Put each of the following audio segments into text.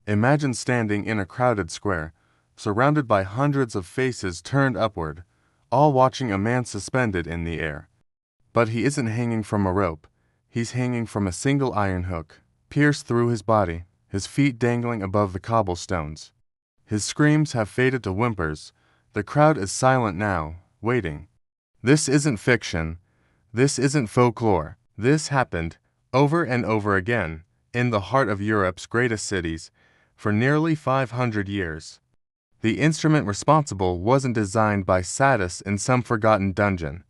Imagine standing in a crowded square, surrounded by hundreds of faces turned upward, all watching a man suspended in the air. But he isn't hanging from a rope. He's hanging from a single iron hook, pierced through his body, his feet dangling above the cobblestones. His screams have faded to whimpers. The crowd is silent now, waiting. This isn't fiction. This isn't folklore. This happened, over and over again, in the heart of Europe's greatest cities, for nearly 500 years. The instrument responsible wasn't designed by sadists in some forgotten dungeon.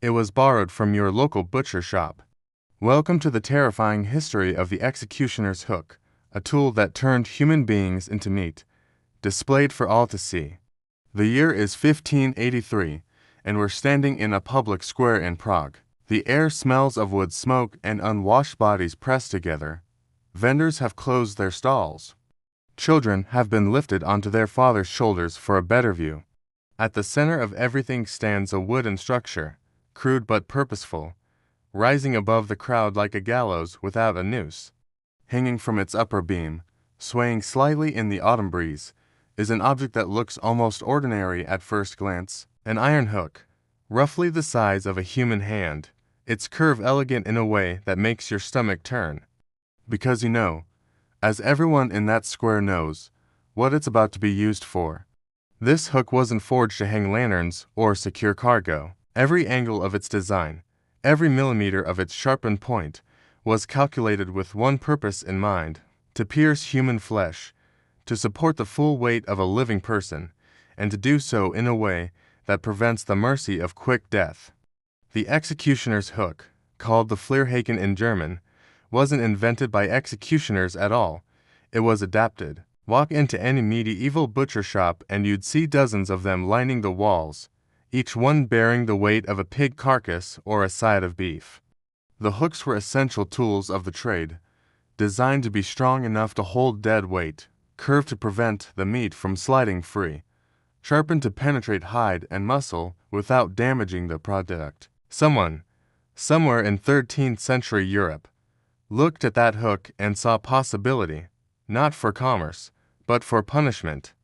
It was borrowed from your local butcher shop. Welcome to the terrifying history of the executioner's hook, a tool that turned human beings into meat, displayed for all to see. The year is 1583, and we're standing in a public square in Prague. The air smells of wood smoke and unwashed bodies pressed together. Vendors have closed their stalls. Children have been lifted onto their father's shoulders for a better view. At the center of everything stands a wooden structure, crude but purposeful, rising above the crowd like a gallows without a noose. Hanging from its upper beam, swaying slightly in the autumn breeze, is an object that looks almost ordinary at first glance, an iron hook, roughly the size of a human hand, its curve elegant in a way that makes your stomach turn. Because you know, as everyone in that square knows, what it's about to be used for. This hook wasn't forged to hang lanterns or secure cargo. Every angle of its design, every millimeter of its sharpened point, was calculated with one purpose in mind: to pierce human flesh, to support the full weight of a living person, and to do so in a way that prevents the mercy of quick death. The executioner's hook, called the Flierhaken in German, wasn't invented by executioners at all. It was adapted. Walk into any medieval butcher shop and you'd see dozens of them lining the walls, each one bearing the weight of a pig carcass or a side of beef. The hooks were essential tools of the trade, designed to be strong enough to hold dead weight, curved to prevent the meat from sliding free, sharpened to penetrate hide and muscle without damaging the product. Someone, somewhere in 13th century Europe, looked at that hook and saw possibility, not for commerce, but for punishment.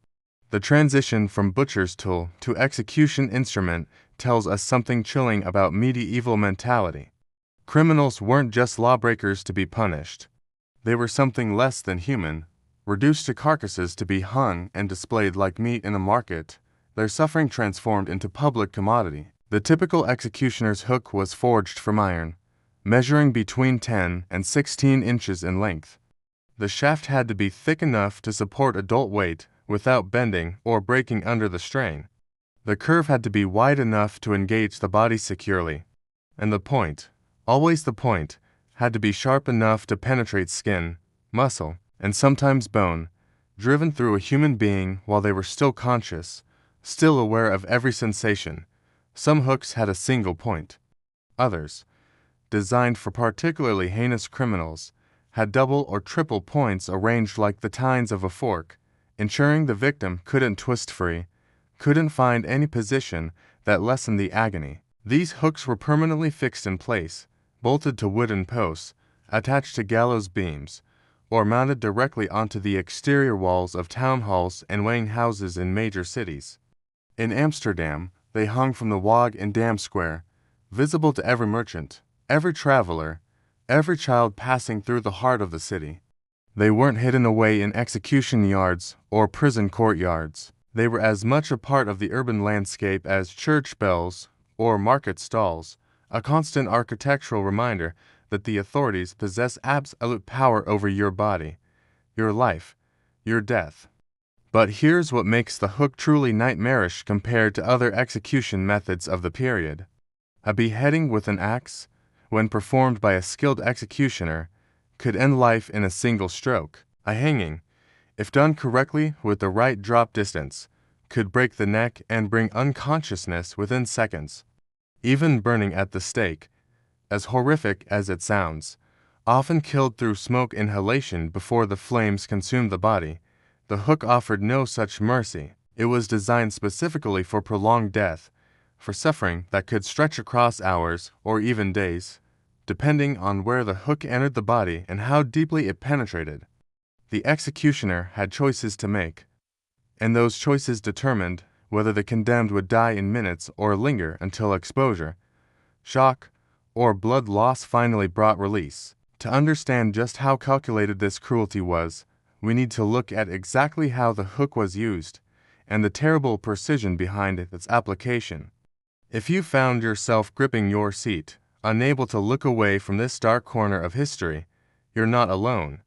The transition from butcher's tool to execution instrument tells us something chilling about medieval mentality. Criminals weren't just lawbreakers to be punished. They were something less than human, reduced to carcasses to be hung and displayed like meat in a market, their suffering transformed into public commodity. The typical executioner's hook was forged from iron, measuring between 10 and 16 inches in length. The shaft had to be thick enough to support adult weight without bending or breaking under the strain. The curve had to be wide enough to engage the body securely. And the point, always the point, had to be sharp enough to penetrate skin, muscle, and sometimes bone, driven through a human being while they were still conscious, still aware of every sensation. Some hooks had a single point. Others, designed for particularly heinous criminals, had double or triple points arranged like the tines of a fork, ensuring the victim couldn't twist free, couldn't find any position that lessened the agony. These hooks were permanently fixed in place, bolted to wooden posts, attached to gallows beams, or mounted directly onto the exterior walls of town halls and weighing houses in major cities. In Amsterdam, they hung from the Waag in Dam Square, visible to every merchant, every traveler, every child passing through the heart of the city. They weren't hidden away in execution yards or prison courtyards. They were as much a part of the urban landscape as church bells or market stalls, a constant architectural reminder that the authorities possess absolute power over your body, your life, your death. But here's what makes the hook truly nightmarish compared to other execution methods of the period. A beheading with an axe, when performed by a skilled executioner, could end life in a single stroke. A hanging, if done correctly with the right drop distance, could break the neck and bring unconsciousness within seconds. Even burning at the stake, as horrific as it sounds, often killed through smoke inhalation before the flames consumed the body, the hook offered no such mercy. It was designed specifically for prolonged death, for suffering that could stretch across hours or even days, depending on where the hook entered the body and how deeply it penetrated. The executioner had choices to make, and those choices determined whether the condemned would die in minutes or linger until exposure, shock, or blood loss finally brought release. To understand just how calculated this cruelty was, we need to look at exactly how the hook was used and the terrible precision behind its application. If you found yourself gripping your seat, unable to look away from this dark corner of history, you're not alone.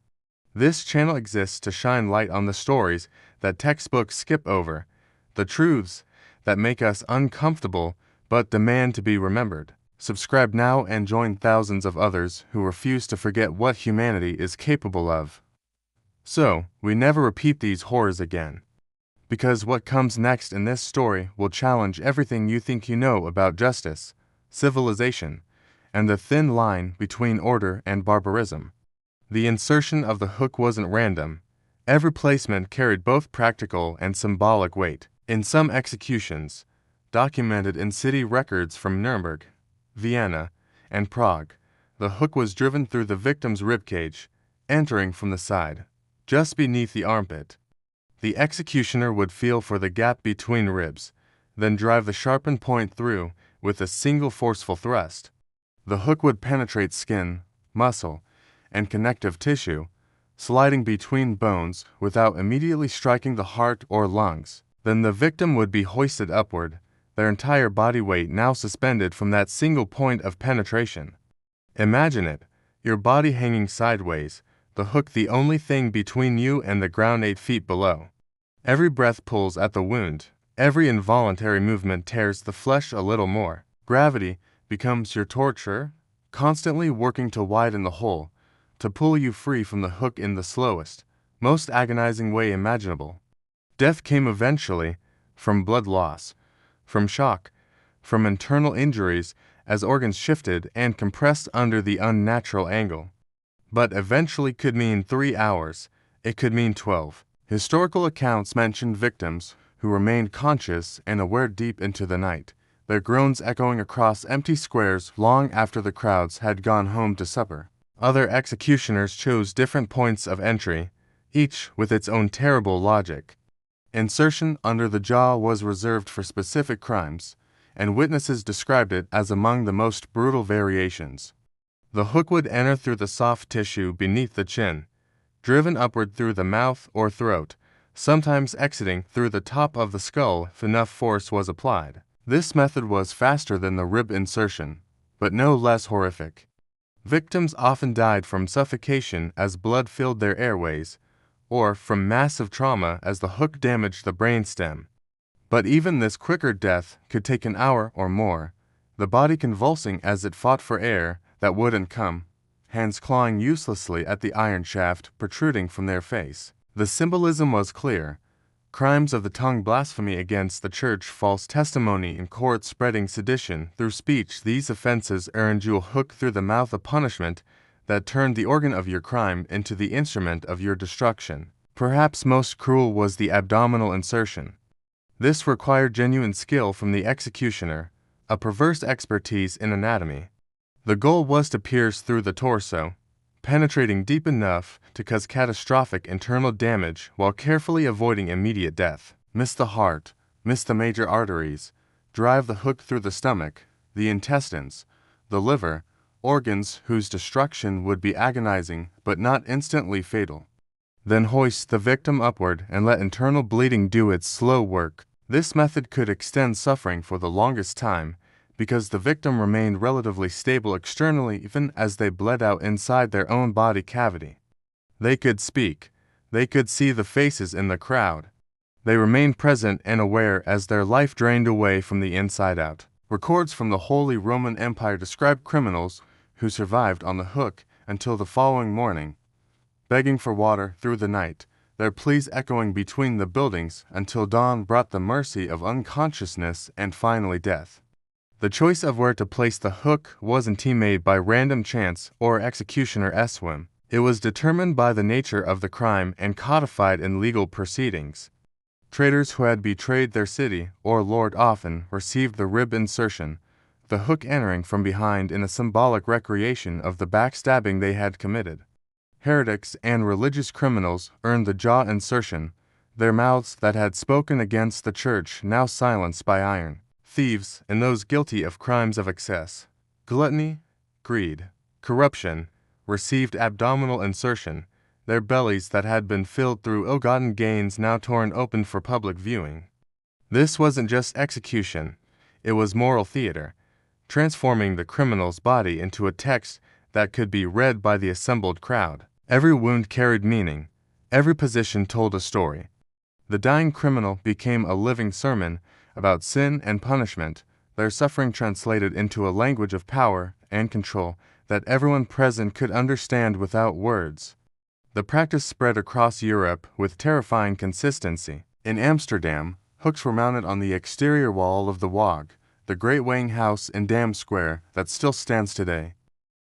This channel exists to shine light on the stories that textbooks skip over, the truths that make us uncomfortable but demand to be remembered. Subscribe now and join thousands of others who refuse to forget what humanity is capable of, so we never repeat these horrors again. Because what comes next in this story will challenge everything you think you know about justice, civilization, and the thin line between order and barbarism. The insertion of the hook wasn't random. Every placement carried both practical and symbolic weight. In some executions, documented in city records from Nuremberg, Vienna, and Prague, the hook was driven through the victim's ribcage, entering from the side, just beneath the armpit. The executioner would feel for the gap between ribs, then drive the sharpened point through with a single forceful thrust. The hook would penetrate skin, muscle, and connective tissue, sliding between bones without immediately striking the heart or lungs. Then the victim would be hoisted upward, their entire body weight now suspended from that single point of penetration. Imagine it, your body hanging sideways, the hook the only thing between you and the ground 8 feet below. Every breath pulls at the wound, every involuntary movement tears the flesh a little more. Gravity becomes your torturer, constantly working to widen the hole, to pull you free from the hook in the slowest, most agonizing way imaginable. Death came eventually, from blood loss, from shock, from internal injuries as organs shifted and compressed under the unnatural angle. But eventually could mean 3 hours, it could mean 12. Historical accounts mention victims who remained conscious and aware deep into the night, their groans echoing across empty squares long after the crowds had gone home to supper. Other executioners chose different points of entry, each with its own terrible logic. Insertion under the jaw was reserved for specific crimes, and witnesses described it as among the most brutal variations. The hook would enter through the soft tissue beneath the chin, driven upward through the mouth or throat, sometimes exiting through the top of the skull if enough force was applied. This method was faster than the rib insertion, but no less horrific. Victims often died from suffocation as blood filled their airways, or from massive trauma as the hook damaged the brainstem. But even this quicker death could take an hour or more, the body convulsing as it fought for air that wouldn't come, hands clawing uselessly at the iron shaft protruding from their face. The symbolism was clear. Crimes of the tongue, blasphemy against the church, false testimony in court, spreading sedition through speech, these offenses earned you a hook through the mouth, a punishment that turned the organ of your crime into the instrument of your destruction. Perhaps most cruel was the abdominal insertion. This required genuine skill from the executioner, a perverse expertise in anatomy. The goal was to pierce through the torso, penetrating deep enough to cause catastrophic internal damage while carefully avoiding immediate death. Miss the heart, miss the major arteries, drive the hook through the stomach, the intestines, the liver, organs whose destruction would be agonizing but not instantly fatal. Then hoist the victim upward and let internal bleeding do its slow work. This method could extend suffering for the longest time, because the victim remained relatively stable externally even as they bled out inside their own body cavity. They could speak. They could see the faces in the crowd. They remained present and aware as their life drained away from the inside out. Records from the Holy Roman Empire describe criminals who survived on the hook until the following morning, begging for water through the night, their pleas echoing between the buildings until dawn brought the mercy of unconsciousness and finally death. The choice of where to place the hook wasn't made by random chance or executioner's whim. It was determined by the nature of the crime and codified in legal proceedings. Traitors who had betrayed their city or lord often received the rib insertion, the hook entering from behind in a symbolic recreation of the backstabbing they had committed. heretics, and religious criminals earned the jaw insertion, their mouths that had spoken against the church now silenced by iron. Thieves and those guilty of crimes of excess, gluttony, greed, corruption, received abdominal insertion, their bellies that had been filled through ill-gotten gains now torn open for public viewing. This wasn't just execution, it was moral theater, transforming the criminal's body into a text that could be read by the assembled crowd. Every wound carried meaning, every position told a story. The dying criminal became a living sermon about sin and punishment, their suffering translated into a language of power and control that everyone present could understand without words. The practice spread across Europe with terrifying consistency. In Amsterdam, hooks were mounted on the exterior wall of the Waag, the great weighing house in Dam Square that still stands today.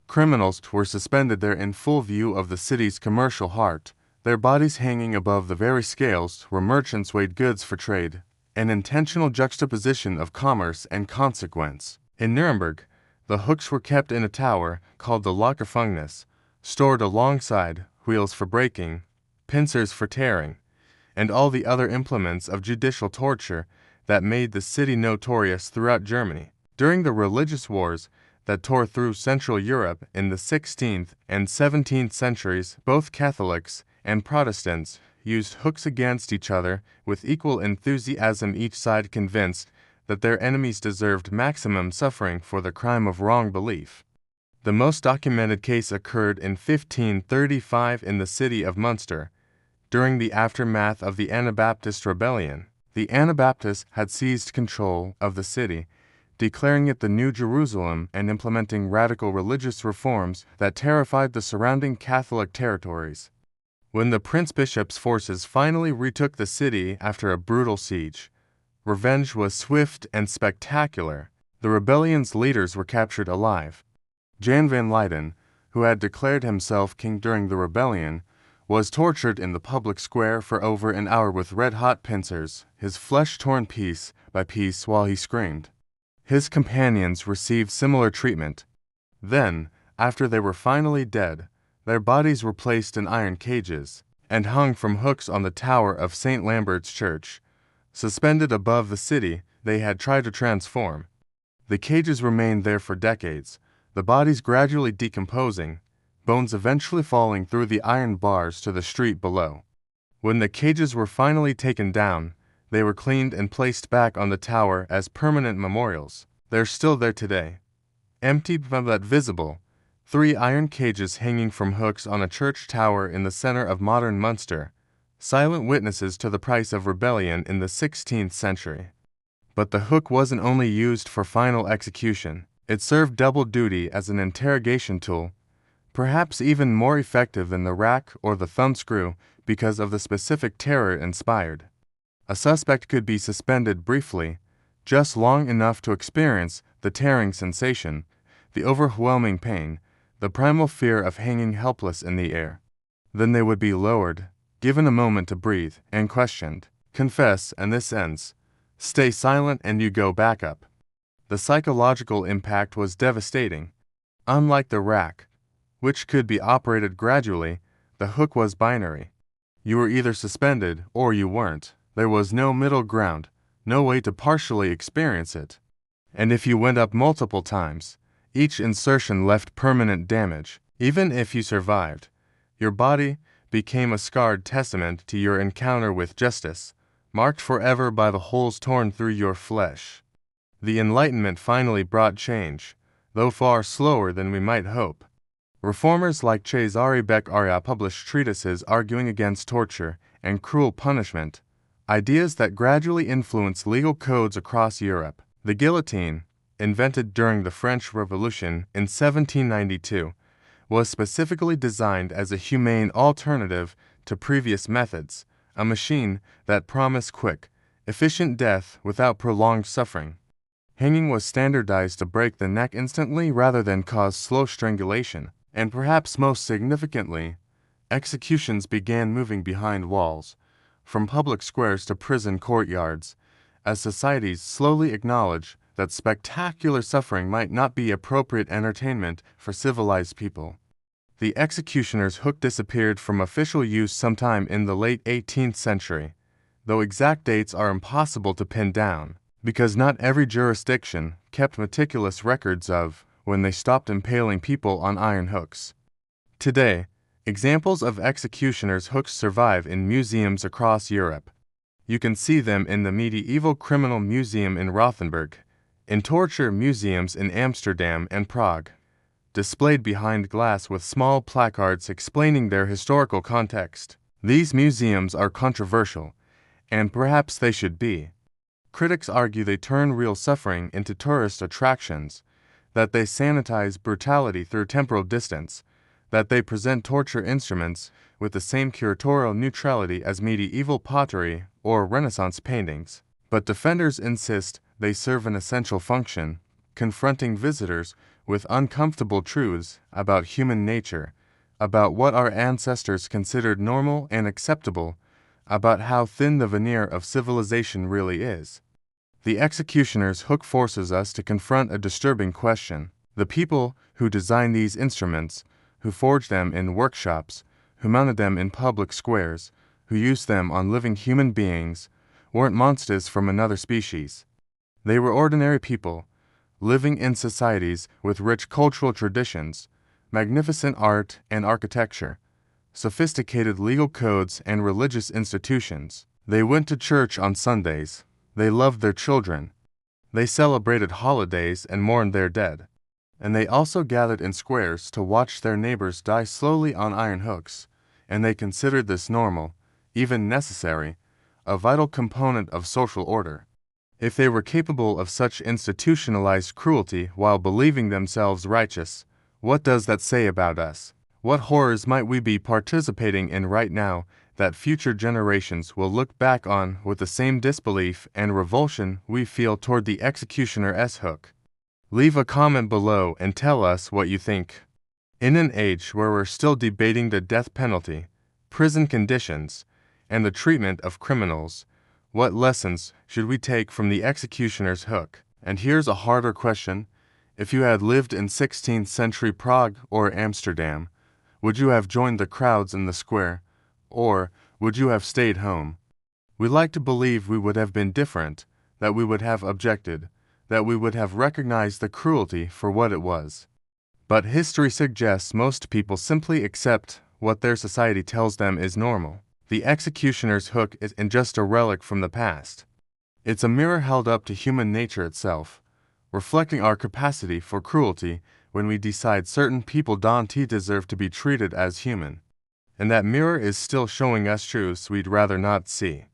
Criminals were suspended there in full view of the city's commercial heart, their bodies hanging above the very scales where merchants weighed goods for trade, an intentional juxtaposition of commerce and consequence. In Nuremberg, the hooks were kept in a tower called the Lagerfängnis, stored alongside wheels for breaking, pincers for tearing, and all the other implements of judicial torture that made the city notorious throughout Germany. During the religious wars that tore through Central Europe in the 16th and 17th centuries, both Catholics and Protestants used hooks against each other with equal enthusiasm, each side convinced that their enemies deserved maximum suffering for the crime of wrong belief. The most documented case occurred in 1535 in the city of Munster, during the aftermath of the Anabaptist rebellion. The Anabaptists had seized control of the city, declaring it the New Jerusalem and implementing radical religious reforms that terrified the surrounding Catholic territories. When the Prince-Bishop's forces finally retook the city after a brutal siege, revenge was swift and spectacular. The rebellion's leaders were captured alive. Jan van Leyden, who had declared himself king during the rebellion, was tortured in the public square for over an hour with red-hot pincers, his flesh torn piece by piece while he screamed. His companions received similar treatment. Then, after they were finally dead, their bodies were placed in iron cages and hung from hooks on the tower of St. Lambert's Church, suspended above the city they had tried to transform. The cages remained there for decades, the bodies gradually decomposing, bones eventually falling through the iron bars to the street below. When the cages were finally taken down, they were cleaned and placed back on the tower as permanent memorials. They're still there today. Empty but visible, 3 iron cages hanging from hooks on a church tower in the center of modern Munster, silent witnesses to the price of rebellion in the 16th century. But the hook wasn't only used for final execution. It served double duty as an interrogation tool, perhaps even more effective than the rack or the thumbscrew because of the specific terror inspired. A suspect could be suspended briefly, just long enough to experience the tearing sensation, the overwhelming pain, the primal fear of hanging helpless in the air. Then they would be lowered, given a moment to breathe, and questioned. Confess, and this ends. Stay silent and you go back up. The psychological impact was devastating. Unlike the rack, which could be operated gradually, the hook was binary. You were either suspended or you weren't. There was no middle ground, no way to partially experience it. And if you went up multiple times, each insertion left permanent damage. Even if you survived, your body became a scarred testament to your encounter with justice, marked forever by the holes torn through your flesh. The Enlightenment finally brought change, though far slower than we might hope. Reformers like Cesare Beccaria published treatises arguing against torture and cruel punishment, ideas that gradually influenced legal codes across Europe. The guillotine, invented during the French Revolution in 1792, was specifically designed as a humane alternative to previous methods, a machine that promised quick, efficient death without prolonged suffering. Hanging was standardized to break the neck instantly rather than cause slow strangulation, and perhaps most significantly, executions began moving behind walls, from public squares to prison courtyards, as societies slowly acknowledged that spectacular suffering might not be appropriate entertainment for civilized people. The executioner's hook disappeared from official use sometime in the late 18th century, though exact dates are impossible to pin down, because not every jurisdiction kept meticulous records of when they stopped impaling people on iron hooks. Today, examples of executioner's hooks survive in museums across Europe. You can see them in the Medieval Criminal Museum in Rothenburg, in torture museums in Amsterdam and Prague, displayed behind glass with small placards explaining their historical context. These museums are controversial, and perhaps they should be. Critics argue they turn real suffering into tourist attractions, that they sanitize brutality through temporal distance, that they present torture instruments with the same curatorial neutrality as medieval pottery or Renaissance paintings. But defenders insist they serve an essential function, confronting visitors with uncomfortable truths about human nature, about what our ancestors considered normal and acceptable, about how thin the veneer of civilization really is. The executioner's hook forces us to confront a disturbing question. The people who designed these instruments, who forged them in workshops, who mounted them in public squares, who used them on living human beings, weren't monsters from another species. They were ordinary people, living in societies with rich cultural traditions, magnificent art and architecture, sophisticated legal codes and religious institutions. They went to church on Sundays. They loved their children. They celebrated holidays and mourned their dead. And they also gathered in squares to watch their neighbors die slowly on iron hooks, and they considered this normal, even necessary, a vital component of social order. If they were capable of such institutionalized cruelty while believing themselves righteous, what does that say about us? What horrors might we be participating in right now that future generations will look back on with the same disbelief and revulsion we feel toward the executioner's hook? Leave a comment below and tell us what you think. In an age where we're still debating the death penalty, prison conditions, and the treatment of criminals, what lessons should we take from the executioner's hook? And here's a harder question. If you had lived in 16th century Prague or Amsterdam, would you have joined the crowds in the square, or would you have stayed home? We like to believe we would have been different, that we would have objected, that we would have recognized the cruelty for what it was. But history suggests most people simply accept what their society tells them is normal. The executioner's hook isn't just a relic from the past. It's a mirror held up to human nature itself, reflecting our capacity for cruelty when we decide certain people don't deserve to be treated as human. And that mirror is still showing us truths we'd rather not see.